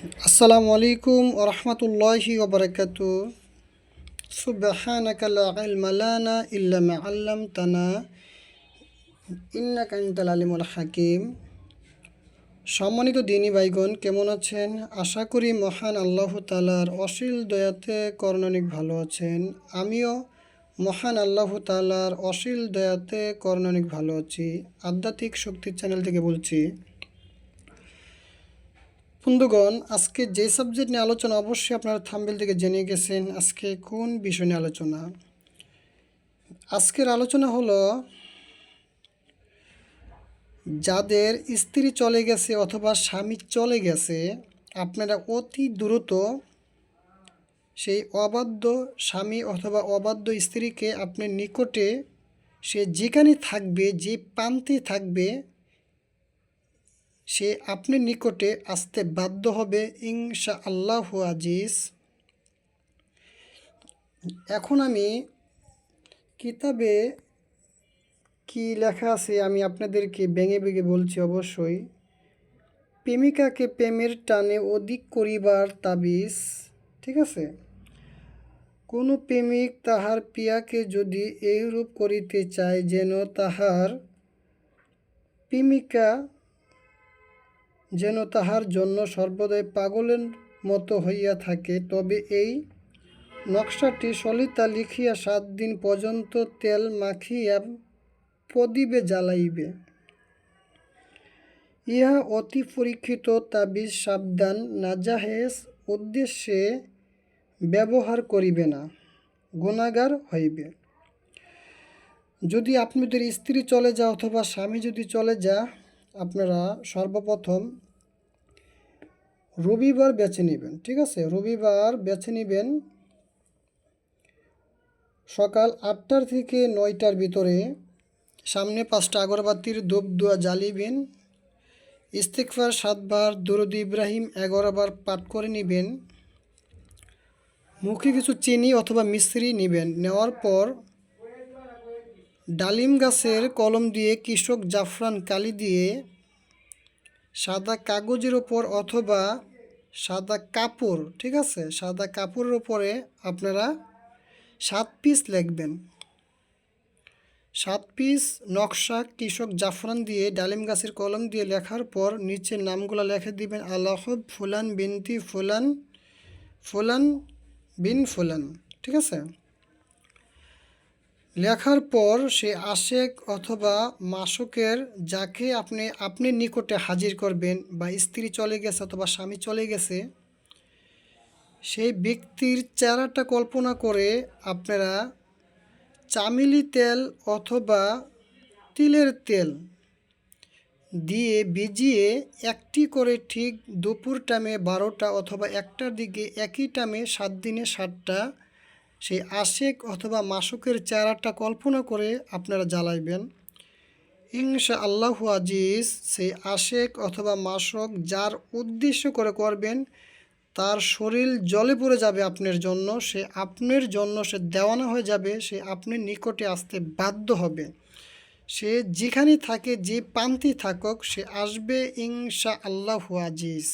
আসসালামু আলাইকুম ওয়া রাহমাতুল্লাহি ওয়া বারাকাতুহু। সুবহানাকা লা ইলমা লানা ইল্লা মা 'আল্লামতানা ইন্নাকা আনতাল আলিমুল হাকিম। সম্মানিত দিনী ভাইগণ, কেমন আছেন? আশা করি মহান আল্লাহ তাআলার অসীম দয়াতে করণিক ভালো আছেন। আমিও মহান আল্লাহ তাআলার অসীম দয়াতে করণিক ভালো আছি। আধ্যাত্মিক শক্তি চ্যানেল থেকে বলছি। বন্ধুগণ, আজকে যে সাবজেক্ট নিয়ে আলোচনা অবশ্যই আপনারা থাম্বনেল থেকে জেনে গেছেন আজকে কোন বিষয় নিয়ে আলোচনা। আজকের আলোচনা হলো যাদের স্ত্রী চলে গেছে অথবা স্বামী চলে গেছে, আপনারা অতি দ্রুত সেই অবাধ্য স্বামী অথবা অবাধ্য স্ত্রীকে আপনার নিকটে, সে যেখানে থাকবে, যে প্রান্তে থাকবে, সে আপনার নিকটে আসতে বাধ্য হবে ইনশাআল্লাহু আজিজ। এখন আমি কিতাবে কি লেখা আছে আমি আপনাদেরকে ভেঙে ভেঙে বলছি। অবশ্যই প্রেমিকাকে প্রেমের টানে অধিক করিবার তাবিজ। ঠিক আছে, কোনো প্রেমিক তাহার প্রিয়াকে যদি এইরূপ করিতে চায় যেন তাহার প্রেমিকা যেন তাহার জন্য সর্বদাই পাগলের মতো হইয়া থাকে, তবে এই নকশাটি সলিতা লিখিয়া 7 দিন পর্যন্ত তেল মাখিয়া প্রদীপে জ্বালাইবে। ইহা অতি পরীক্ষিত তাবিজ, সাবধান, নাজাহেজ উদ্দেশ্যে ব্যবহার করিবে না, গুনাহগার হইবে। যদি আপনাদের স্ত্রী চলে যায় অথবা স্বামী যদি চলে যায়, আপনারা সর্বপ্রথম রবিবার বেছে নেবেন। ঠিক আছে, রবিবার বেছে নেবেন সকাল 8টা থেকে 9টার ভিতরে। সামনে 5টা আগরবাতির ধূপ ধোয়া জ্বালিবেন। ইস্তিগফার 7 বার, দুরূদ ইব্রাহিম 11 বার পাঠ করে নেবেন। মুখে কিছু চিনি অথবা মিশ্রি নেবেন। নেওয়ার পর ডালিম গাছের কলম দিয়ে কৃষক জাফরান কালি দিয়ে সাদা কাগজের ওপর অথবা সাদা কাপড়, ঠিক আছে, সাদা কাপড়ের ওপরে আপনারা 7 পিস লিখবেন। 7 পিস নকশা কৃষক জাফরান দিয়ে ডালিম গাছের কলম দিয়ে লেখার পর নিচে নামগুলো লিখে দিবেন। আল্লাহব ফুলান বিনতি ফুলান, ফুলান বিন ফুলান। ঠিক আছে, লেখার পর সে আশেক অথবা মাসুকের যাকে আপনি নিকটে হাজির করবেন, বা স্ত্রী চলে গেছে অথবা স্বামী চলে গেছে, সেই ব্যক্তির চেহারাটা কল্পনা করে আপনারা চামেলি তেল অথবা তিলের তেল দিয়ে ভিজিয়ে একটি করে ঠিক দুপুর টাইমে 12টা অথবা 1টার দিকে একই টাইমে 7 দিনে 7টা সেই আশেক অথবা মাসুকের চেহারাটা কল্পনা করে আপনারা জ্বালাইবেন। ইনশাআল্লাহু আজিজ, সেই আশেক অথবা মাসুক যার উদ্দেশ্য করে করবেন তার শরীর জ্বলে পড়ে যাবে আপনার জন্য, সে আপনার জন্য সে দেওয়ানা হয়ে যাবে, সে আপনার নিকটে আসতে বাধ্য হবে। সে যেখানে থাকে, যে প্রান্তে থাকুক, সে আসবে ইনশাআল্লাহু আজিজ।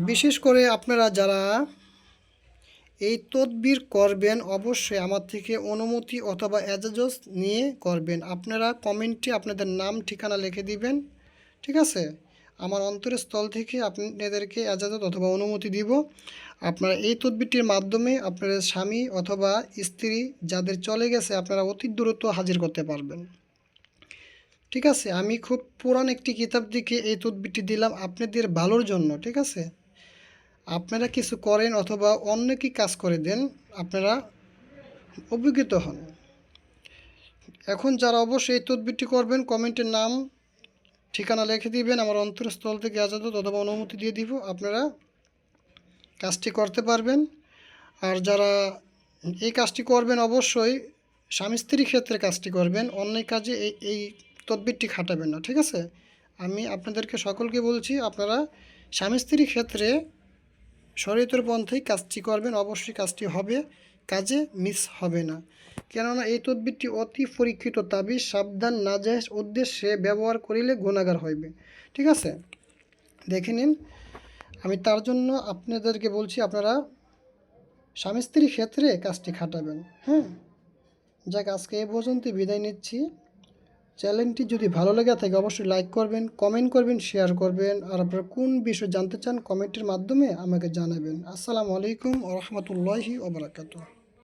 বিশেষ করে আপনারা যারা এই তদবির করবেন অবশ্যই আমার থেকে অনুমতি অথবা এজাজত নিয়ে করবেন। আপনারা কমেন্টে আপনাদের নাম ঠিকানা লিখে দিবেন। ঠিক আছে, আমার অন্তরের স্থল থেকে আপনাদেরকে এজাজত অথবা অনুমতি দিব। আপনারা এই তদবিরটির মাধ্যমে আপনাদের স্বামী অথবা স্ত্রী যাদের চলে গেছে আপনারা অতি দ্রুত হাজির করতে পারবেন। ঠিক আছে, আমি খুব পুরান একটি কিতাব থেকে এই তদবিরটি দিলাম আপনাদের ভালোর জন্য। ঠিক আছে, আপনারা কিছু করেন অথবা অন্য কি কাজ করে দেন, আপনারা অভিজ্ঞত হন। এখন যারা অবশ্যই এই তদবিরটি করবেন কমেন্টের নাম ঠিকানা লিখে দিবেন, আমার অন্তরস্থল থেকে এজাজত অথবা অনুমতি দিয়ে দিব, আপনারা কাজটি করতে পারবেন। আর যারা এই কাজটি করবেন অবশ্যই স্বামী স্ত্রীর ক্ষেত্রে কাজটি করবেন, অন্য কাজে এই তদবিরটি খাটাবেন না। ঠিক আছে, আমি আপনাদেরকে সকলকে বলছি আপনারা স্বামী স্ত্রীর ক্ষেত্রে শরীয়তের পন্থায় কাজটি করবেন, অবশ্যই কাজটি হবে, কাজে মিস হবে না। কেননা এই তদবিরটি অতি পরীক্ষিত তাবিজ, সাবধান, নাজায়েজ উদ্দেশ্যে ব্যবহার করিলে গুনাহগার হইবে। ঠিক আছে, দেখে নিন। আমি তার জন্য আপনাদেরকে বলছি আপনারা স্বামী স্ত্রীর ক্ষেত্রে কাজটি খাটাবেন। হ্যাঁ, যাক আজকে এ পর্যন্ত বিদায় নিচ্ছি। চ্যানেলটি যদি ভালো লেগে থাকে অবশ্যই লাইক করবেন, কমেন্ট করবেন, শেয়ার করবেন। আর আপনারা কোন বিষয় জানতে চান কমেন্টের মাধ্যমে আমাকে জানাবেন। আসসালামু আলাইকুম ওয়া রাহমাতুল্লাহি ওয়া বারাকাতুহু।